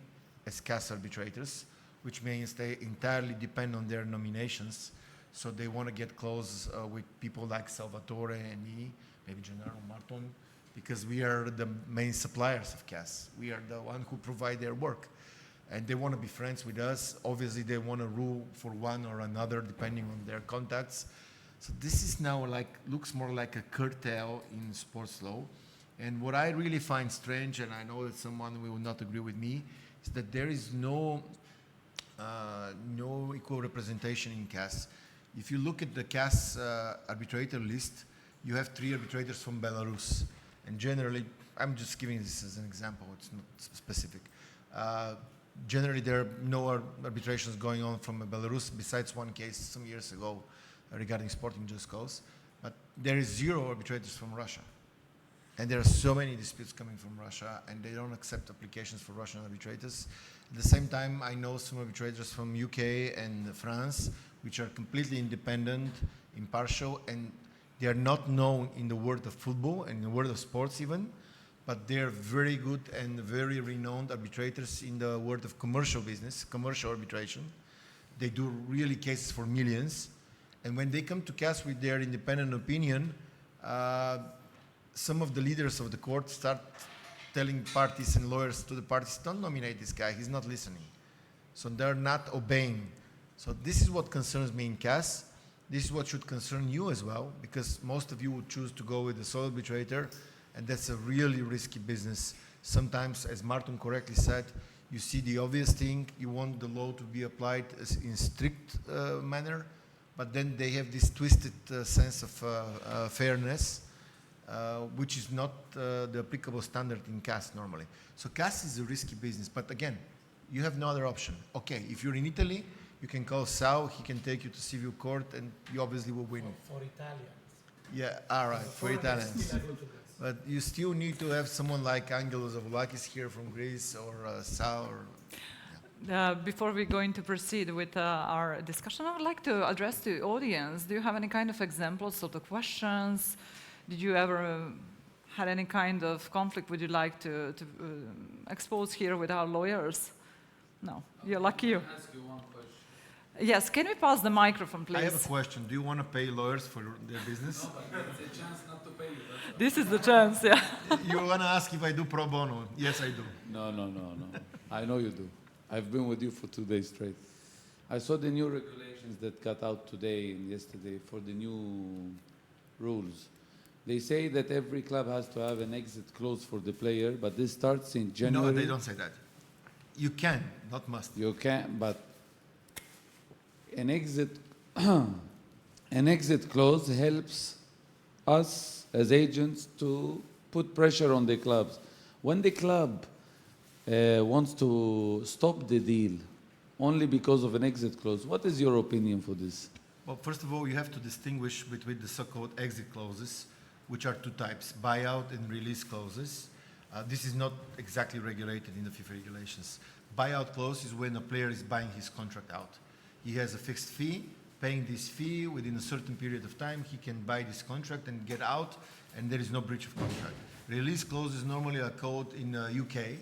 B: as CAS arbitrators, which means they entirely depend on their nominations. So they want to get close with people like Salvatore and me, maybe Gennaro, Márton, because we are the main suppliers of CAS. We are the one who provide their work. And they want to be friends with us. Obviously, they want to rule for one or another, depending on their contacts. So this is now looks more like a cartel in sports law. And what I really find strange, and I know that someone will not agree with me, is that there is no equal representation in CAS. If you look at the CAS arbitrator list, you have 3 arbitrators from Belarus. And generally, I'm just giving this as an example, it's not specific. Generally, there are no arbitrations going on from Belarus, besides one case some years ago regarding sporting just cause. But there is 0 arbitrators from Russia. And there are so many disputes coming from Russia, and they don't accept applications for Russian arbitrators. At the same time, I know some arbitrators from UK and France, which are completely independent, impartial, and they are not known in the world of football and in the world of sports even, but they're very good and very renowned arbitrators in the world of commercial business, commercial arbitration. They do really cases for millions. And when they come to CAS with their independent opinion, some of the leaders of the court start telling parties and lawyers to the parties, don't nominate this guy, he's not listening. So they're not obeying. So this is what concerns me in CAS. This is what should concern you as well, because most of you would choose to go with a sole arbitrator, and that's a really risky business. Sometimes, as Márton correctly said, you see the obvious thing, you want the law to be applied in strict manner, but then they have this twisted sense of fairness, which is not the applicable standard in CAS normally. So CAS is a risky business, but again, you have no other option. Okay, if you're in Italy, you can call Sal, he can take you to civil court, and you obviously will win.
C: For Italians.
B: Yeah, all right, for Italians. But you still need to have someone like Angelos Zavulakis here from Greece, or Sal, or
A: Before we're going to proceed with our discussion, I would like to address the audience. Do you have any kind of examples of the questions? Did you ever had any kind of conflict would you like to expose here with our lawyers? No, you're lucky.
F: I can ask you one question.
A: Yes, can we pass the microphone, please?
B: I have a question. Do you want to pay lawyers for their business?
F: No, but it's a chance not to pay you. That's
A: This is the chance, yeah.
B: You want to ask if I do pro bono? Yes, I do.
F: No. I know you do. I've been with you for 2 days straight. I saw the new regulations that got out today and yesterday for the new rules. They say that every club has to have an exit clause for the player, but this starts in January.
B: No, they don't say that. You can, not must.
F: You can, but an exit, an exit clause helps us as agents to put pressure on the clubs. When the club wants to stop the deal only because of an exit clause, what is your opinion for this?
B: Well, first of all, you have to distinguish between the so-called exit clauses, which are 2 types, buyout and release clauses. This is not exactly regulated in the FIFA regulations. Buyout clause is when a player is buying his contract out. He has a fixed fee, paying this fee within a certain period of time, he can buy this contract and get out, and there is no breach of contract. Release clause is normally a code in UK,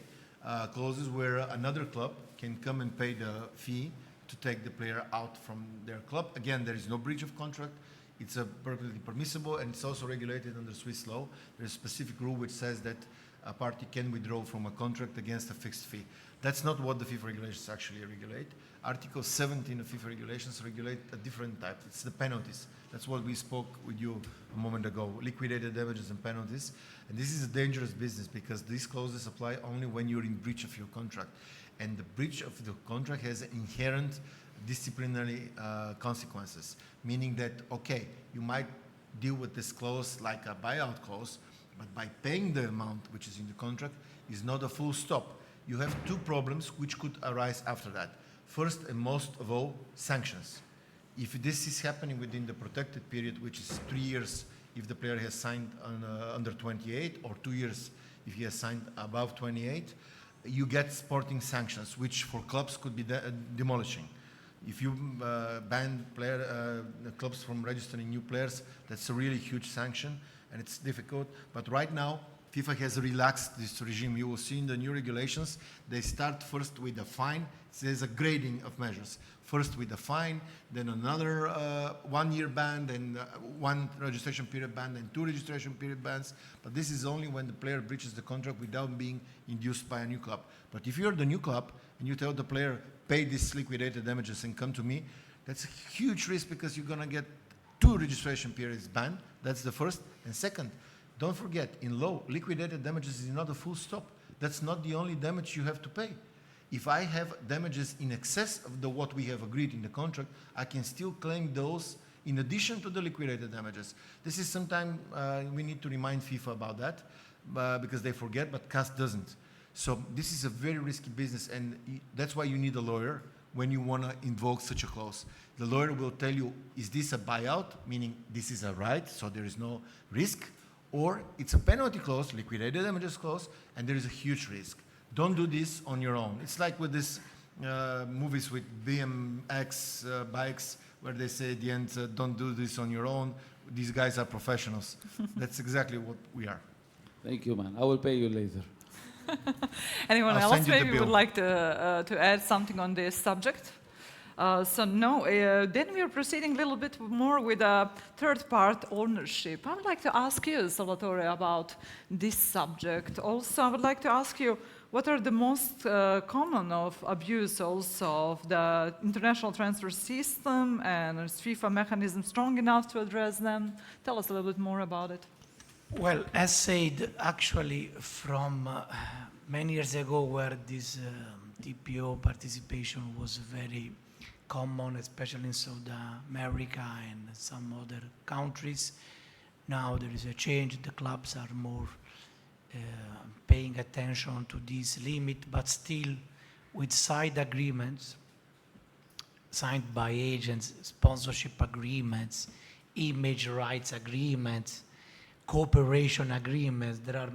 B: clauses where another club can come and pay the fee to take the player out from their club. Again, there is no breach of contract. It's perfectly permissible, and it's also regulated under Swiss law. There's a specific rule which says that a party can withdraw from a contract against a fixed fee. That's not what the FIFA regulations actually regulate. Article 17 of FIFA regulations regulate a different type. It's the penalties. That's what we spoke with you a moment ago, liquidated damages and penalties. And this is a dangerous business because these clauses apply only when you're in breach of your contract. And the breach of the contract has inherent disciplinary consequences, meaning that, okay, you might deal with this clause like a buyout clause, but by paying the amount which is in the contract is not a full stop. You have 2 problems which could arise after that. First and most of all, sanctions. If this is happening within the protected period, which is 3 years if the player has signed under 28, or 2 years if he has signed above 28, you get sporting sanctions, which for clubs could be demolishing. If you ban clubs from registering new players, that's a really huge sanction. and it's difficult. But right now, FIFA has relaxed this regime. You will see in the new regulations, they start first with a fine. There's a grading of measures. First with a fine, then another 1 year ban, then one registration period ban, then 2 registration period bans. But this is only when the player breaches the contract without being induced by a new club. But if you're the new club and you tell the player, pay these liquidated damages and come to me, that's a huge risk because you're going to get 2 registration periods banned. That's the first. And second, don't forget, in law, liquidated damages is not a full stop. That's not the only damage you have to pay. If I have damages in excess of what we have agreed in the contract, I can still claim those in addition to the liquidated damages. This is sometimes we need to remind FIFA about that because they forget, but CAS doesn't. So this is a very risky business, and that's why you need a lawyer when you want to invoke such a clause. The lawyer will tell you, is this a buyout, meaning this is a right, so there is no risk, or it's a penalty clause, liquidated damages clause, and there is a huge risk. Don't do this on your own. It's like with these movies with BMX bikes where they say at the end, don't do this on your own. These guys are professionals. That's exactly what we are.
F: Thank you, man. I will pay you later.
A: Anyone
B: I'll
A: else
B: send you the
A: maybe would
B: bill.
A: like to add something on this subject? Then we are proceeding a little bit more with a third-part ownership. I would like to ask you, Salvatore, about this subject. Also, I would like to ask you, what are the most common of abuse also of the international transfer system, and is FIFA mechanism strong enough to address them? Tell us a little bit more about it.
C: Well, as said, actually, from many years ago, where this TPO participation was very common, especially in South America and some other countries, now there is a change. The clubs are more paying attention to this limit, but still with side agreements signed by agents, sponsorship agreements, image rights agreements, cooperation agreements. There are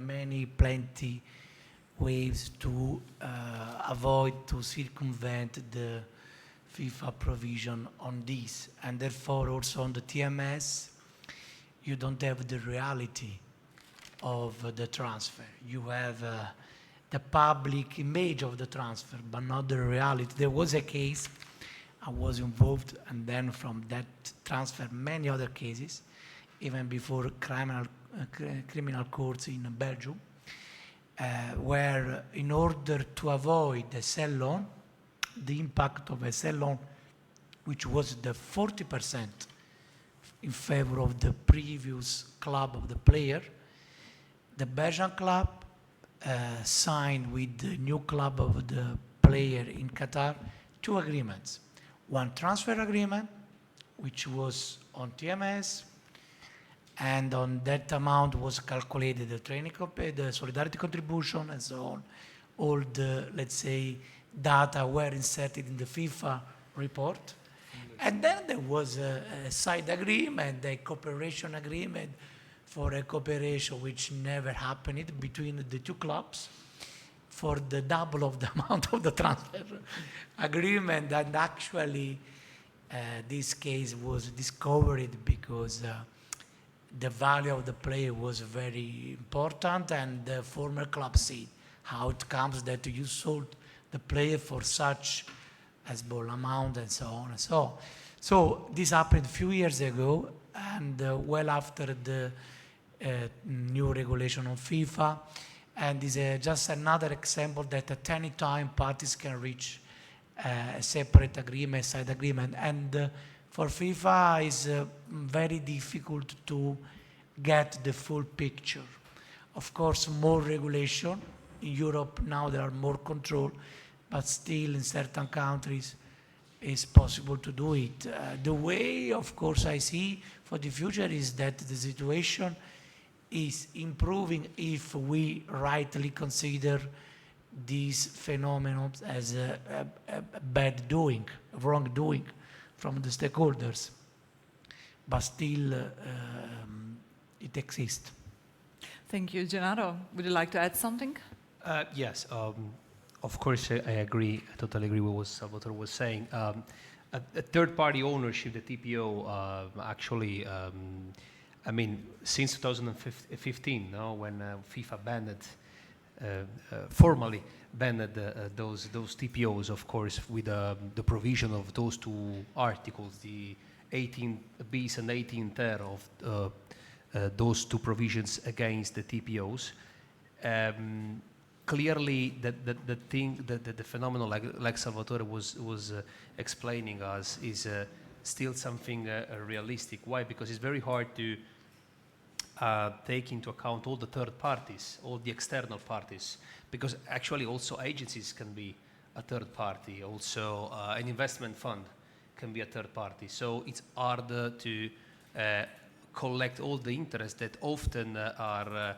C: plenty ways to avoid, to circumvent the FIFA provision on this. And therefore also on the TMS, you don't have the reality of the transfer. You have the public image of the transfer, but not the reality. There was a case, I was involved, and then from that transfer, many other cases, even before criminal courts in Belgium, where in order to avoid a sell-on, the impact of a sell-on, which was the 40% in favor of the previous club of the player, the Belgian club signed with the new club of the player in Qatar 2 agreements. One transfer agreement, which was on TMS, and on that amount was calculated the training, the solidarity contribution, and so on. All the, let's say, data were inserted in the FIFA report. And then there was a side agreement, a cooperation agreement for a cooperation which never happened between the 2 clubs for the double of the amount of the transfer agreement. And actually, this case was discovered because the value of the player was very important, and the former club said how it comes that you sold the player for such a small amount, and so on and so on. So this happened a few years ago, and well after the new regulation on FIFA, and is just another example that at any time parties can reach a separate agreement, side agreement, and for FIFA is very difficult to get the full picture. Of course, more regulation. In Europe now there are more control, but still in certain countries it's possible to do it. The way, of course, I see for the future is that the situation is improving if we rightly consider this phenomenon as a bad doing, wrongdoing from the stakeholders, but still it exists.
A: Thank you. Gennaro, would you like to add something?
D: Yes, of course I agree. I totally agree with what Salvatore was saying. A third-party ownership, the TPO, actually I mean, since 2015, no, when FIFA banned, formally banned those TPOs, of course, with the provision of those two articles, the 18 bis and 18 ter of those two provisions against the TPOs. Clearly, the phenomenon, like Salvatore was explaining us, is still something realistic. Why? Because it's very hard to take into account all the third parties, all the external parties, because actually also agencies can be a third party, also an investment fund can be a third party. So it's harder to collect all the interests that often are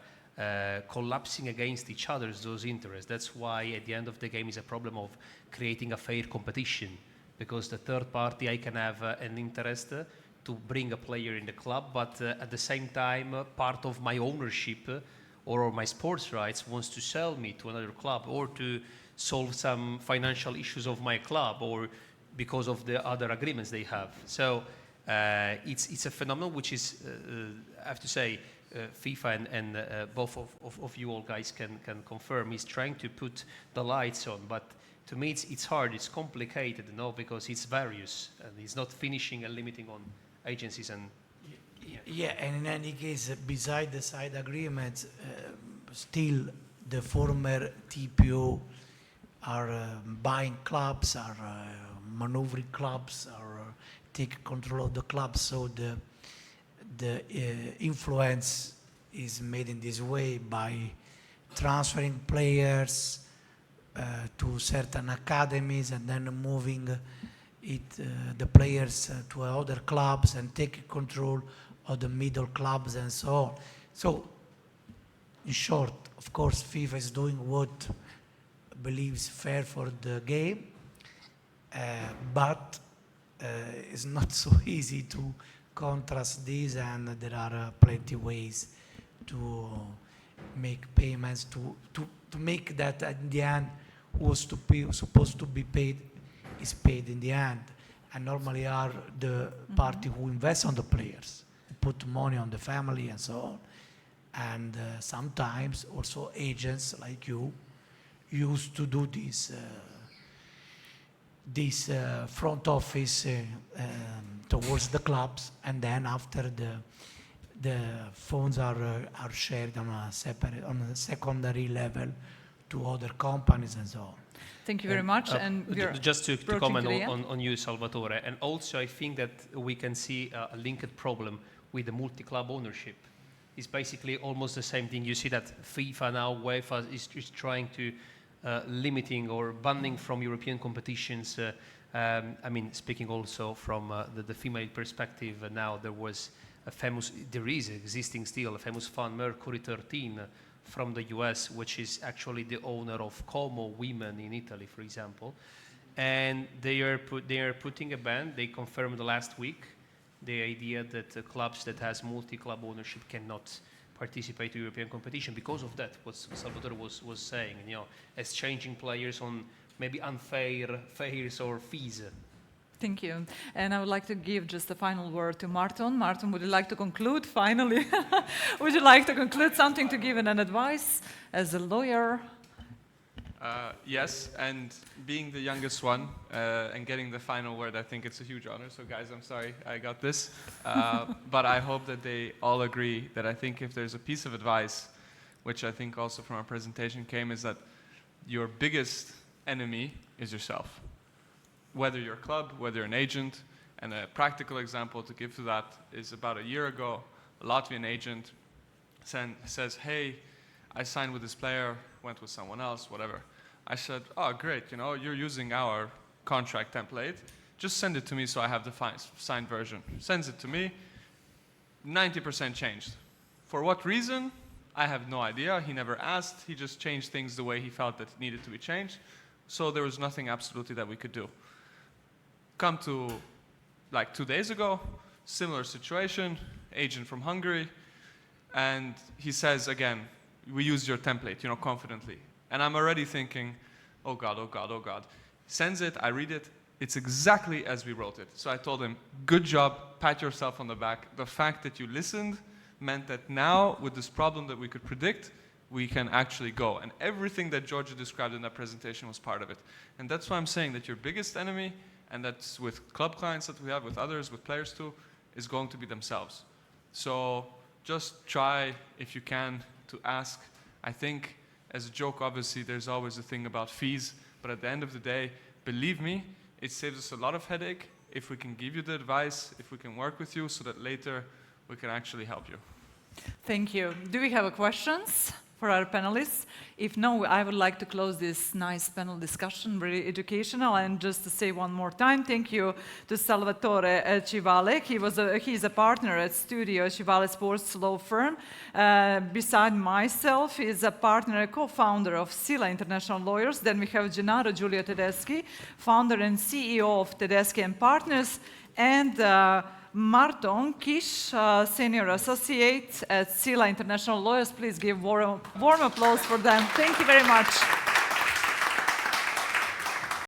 D: collapsing against each other, those interests. That's why at the end of the game is a problem of creating a fair competition, because the third party, I can have an interest to bring a player in the club, but at the same time, part of my ownership or my sports rights wants to sell me to another club, or to solve some financial issues of my club, or because of the other agreements they have. So it's a phenomenon which is, I have to say, FIFA and both of you all guys can confirm, is trying to put the lights on, but to me it's hard, it's complicated, you know, because it's various, and it's not finishing and limiting on agencies and...
C: Yeah, and in any case, beside the side agreements, still the former TPO are buying clubs, are maneuvering clubs, are taking control of the clubs, so the influence is made in this way by transferring players to certain academies and then moving the players to other clubs and taking control of the middle clubs and so on. So, in short, of course, FIFA is doing what believes fair for the game, but it's not so easy to contrast this, and there are plenty ways to make payments, to make that at the end was supposed to be paid is paid in the end, and normally are the party who invests on the players, who put money on the family and so on. And sometimes also agents like you used to do this front office towards the clubs, and then after the funds are shared on a secondary level to other companies and so on.
A: Thank you very much. And
D: just to comment
A: approaching
D: on you, Salvatore, and also I think that we can see a linked problem with the multi-club ownership. It's basically almost the same thing. You see that FIFA now, UEFA is trying to limiting or banning from European competitions. I mean, speaking also from the female perspective, now there is existing still a famous fund, Mercury 13, from the US, which is actually the owner of Como Women in Italy, for example. And they are putting a ban. They confirmed last week the idea that clubs that has multi-club ownership cannot participate in European competition because of that, what Salvatore was saying, you know, exchanging players on maybe unfair fares or fees.
A: Thank you. And I would like to give just a final word to Márton. Márton, would you like to conclude finally? Would you like to conclude something to give an advice as a lawyer?
E: Yes, and being the youngest one and getting the final word, I think it's a huge honor. So guys, I'm sorry I got this. But I hope that they all agree that I think if there's a piece of advice, which I think also from our presentation came, is that your biggest enemy is yourself. Whether you're a club, whether you're an agent. And a practical example to give to that is about a year ago, a Latvian agent says, hey, I signed with this player, went with someone else, whatever. I said, oh, great, you know, you're using our contract template. Just send it to me so I have the signed version. Sends it to me, 90% changed. For what reason? I have no idea. He never asked. He just changed things the way he felt that it needed to be changed. So there was nothing absolutely that we could do. Come to like 2 days ago, similar situation, agent from Hungary, and he says again, we use your template, you know, confidently. And I'm already thinking, oh God, oh God, oh God. Sends it, I read it, it's exactly as we wrote it. So I told him, good job, pat yourself on the back. The fact that you listened meant that now, with this problem that we could predict, we can actually go. And everything that Georgi described in that presentation was part of it. And that's why I'm saying that your biggest enemy, and that's with club clients that we have, with others, with players too, is going to be themselves. So just try, if you can, to ask. I think, as a joke, obviously, there's always a thing about fees, but at the end of the day, believe me, it saves us a lot of headache if we can give you the advice, if we can work with you, so that later we can actually help you.
A: Thank you. Do we have questions for our panelists? If no, I would like to close this nice panel discussion, very educational, and just to say one more time, thank you to Salvatore Civale. He's a partner at Studio Civale Sports Law Firm. Beside myself, he's a partner and co-founder of Sila International Lawyers. Then we have Gennaro Tedeschi, founder and CEO of Tedeschi and Partners, and Márton Kish, Senior Associate at Sila International Lawyers. Please give warm applause for them. Thank you very much.